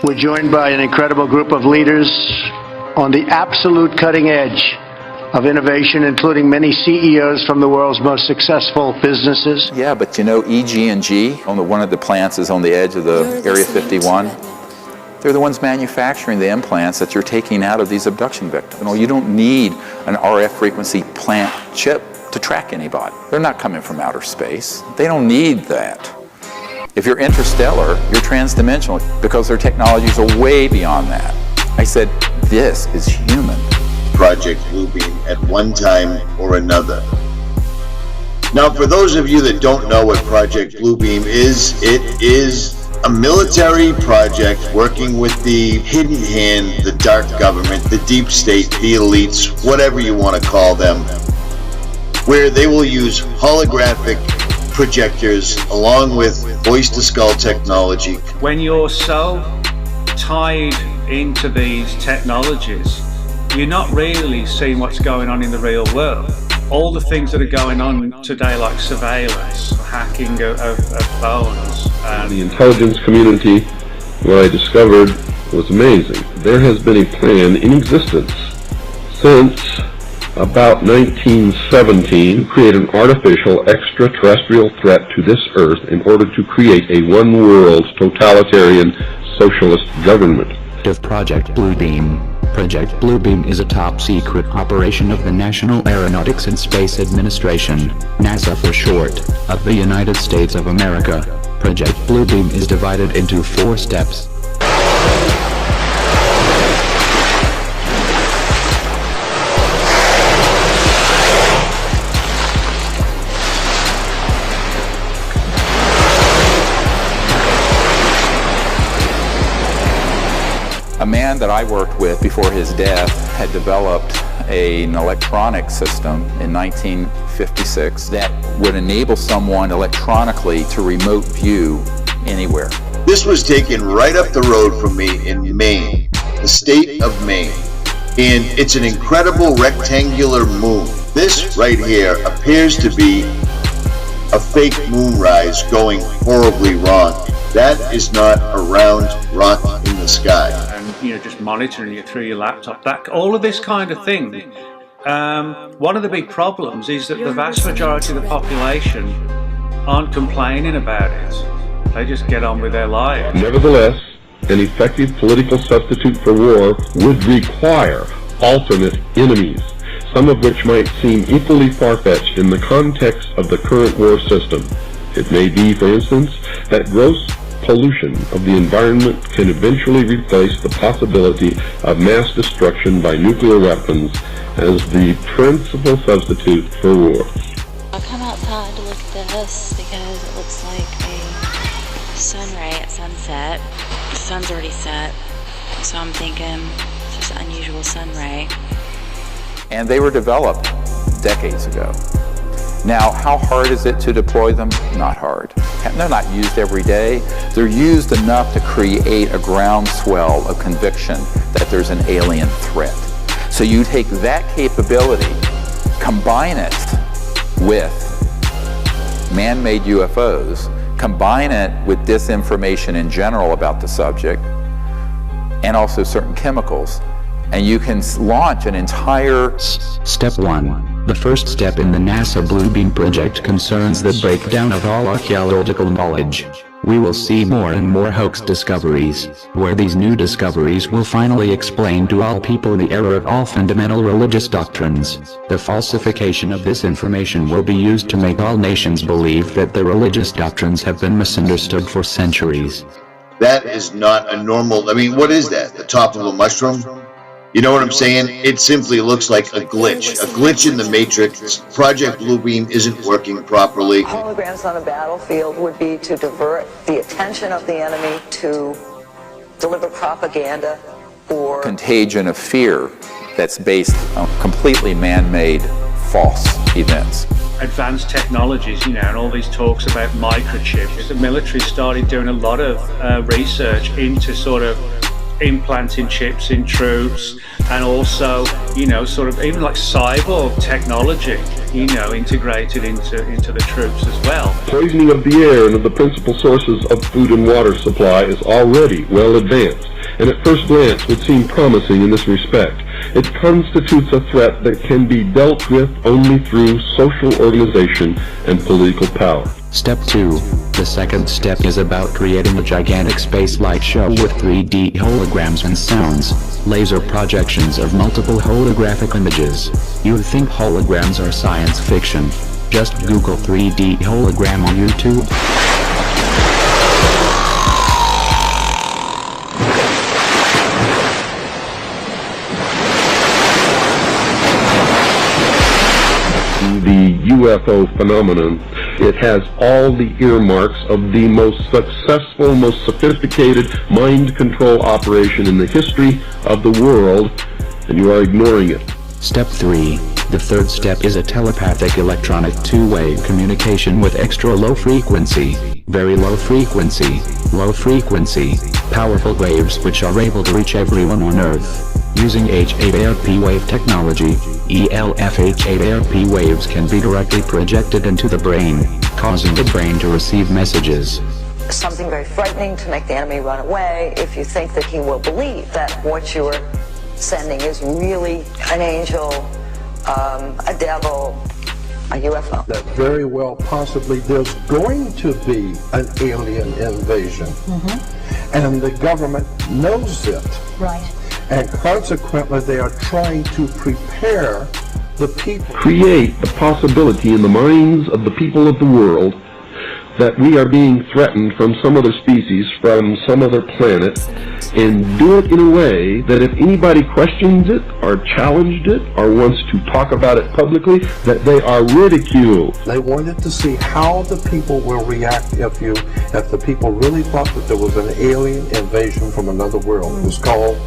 We're joined by an incredible group of leaders on the absolute cutting edge of innovation, including many CEOs from the world's most successful businesses. Yeah, but you know, EG&G, one of the plants is on the edge of the Area 51. They're the ones manufacturing the implants that you're taking out of these abduction victims. You don't need an RF frequency plant chip to track anybody. They're not coming from outer space. They don't need that. If you're interstellar, you're transdimensional because their technologies are way beyond that. I said, this is human. Project Bluebeam at one time or another. Now, for those of you that don't know what Project Bluebeam is, it is a military project working with the hidden hand, the dark government, the deep state, the elites, whatever you want to call them, where they will use holographic projectors along with voice-to-skull technology. When you're so tied into these technologies, you're not really seeing what's going on in the real world. All the things that are going on today, like surveillance, hacking of phones. The intelligence community, what I discovered was amazing. There has been a plan in existence since about 1917 to create an artificial extraterrestrial threat to this Earth in order to create a one-world totalitarian socialist government. Of Project Bluebeam. Project Bluebeam is a top-secret operation of the National Aeronautics and Space Administration, NASA for short, of the United States of America. Project Bluebeam is divided into 4 steps. A man that I worked with before his death had developed an electronic system in 1956 that would enable someone electronically to remote view anywhere. This was taken right up the road from me in Maine, the state of Maine. And it's an incredible rectangular moon. This right here appears to be a fake moonrise going horribly wrong. That is not a round rock in the sky. And just monitoring it through your laptop, all of this kind of thing. One of the big problems is that the vast majority of the population aren't complaining about it. They just get on with their lives. Nevertheless, an effective political substitute for war would require alternate enemies, some of which might seem equally far-fetched in the context of the current war system. It may be, for instance, that gross pollution of the environment can eventually replace the possibility of mass destruction by nuclear weapons as the principal substitute for war. I'll come outside to look at this because it looks like a sunray at sunset. The sun's already set, so I'm thinking it's just an unusual sunray. And they were developed decades ago. Now, how hard is it to deploy them? Not hard. They're not used every day. They're used enough to create a groundswell of conviction that there's an alien threat. So you take that capability, combine it with man-made UFOs, combine it with disinformation in general about the subject, and also certain chemicals, and you can launch an entire... Step 1. The first step in the NASA Bluebeam project concerns the breakdown of all archaeological knowledge. We will see more and more hoax discoveries, where these new discoveries will finally explain to all people the error of all fundamental religious doctrines. The falsification of this information will be used to make all nations believe that the religious doctrines have been misunderstood for centuries. That is not a normal, what is that? The top of a mushroom? You know what I'm saying? It simply looks like a glitch in the matrix. Project Bluebeam isn't working properly. Holograms on a battlefield would be to divert the attention of the enemy, to deliver propaganda or contagion of fear that's based on completely man-made false events. Advanced technologies, and all these talks about microchips. The military started doing a lot of research into sort of implanting chips in troops, and also, sort of even like cyborg technology, integrated into the troops as well. Poisoning of the air and of the principal sources of food and water supply is already well advanced. and at first glance would seem promising in this respect. It constitutes a threat that can be dealt with only through social organization and political power. Step 2. The second step is about creating a gigantic space light show with 3D holograms and sounds, laser projections of multiple holographic images. You'd think holograms are science fiction. Just Google 3D hologram on YouTube. The UFO phenomenon, it has all the earmarks of the most successful, most sophisticated mind control operation in the history of the world, and you are ignoring it. Step 3. The third step is a telepathic electronic two-way communication with extra low frequency, very low frequency, powerful waves which are able to reach everyone on Earth. Using H8ARP wave technology, ELF-H8ARP waves can be directly projected into the brain, causing the brain to receive messages. Something very frightening to make the enemy run away if you think that he will believe that what you're sending is really an angel, a devil, a UFO. That very well possibly there's going to be an alien invasion. And the government knows it. Right. And consequently, they are trying to prepare the people. Create the possibility in the minds of the people of the world that we are being threatened from some other species, from some other planet, and do it in a way that if anybody questions it, or challenged it, or wants to talk about it publicly, that they are ridiculed. They wanted to see how the people will react if the people really thought that there was an alien invasion from another world. It was called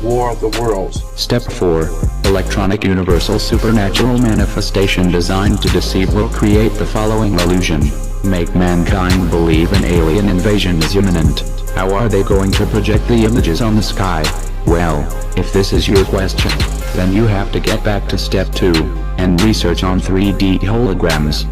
War of the Worlds. Step 4. Electronic universal supernatural manifestation designed to deceive will create the following illusion. Make mankind believe an alien invasion is imminent. How are they going to project the images on the sky? Well, if this is your question, then you have to get back to step 2, and research on 3D holograms.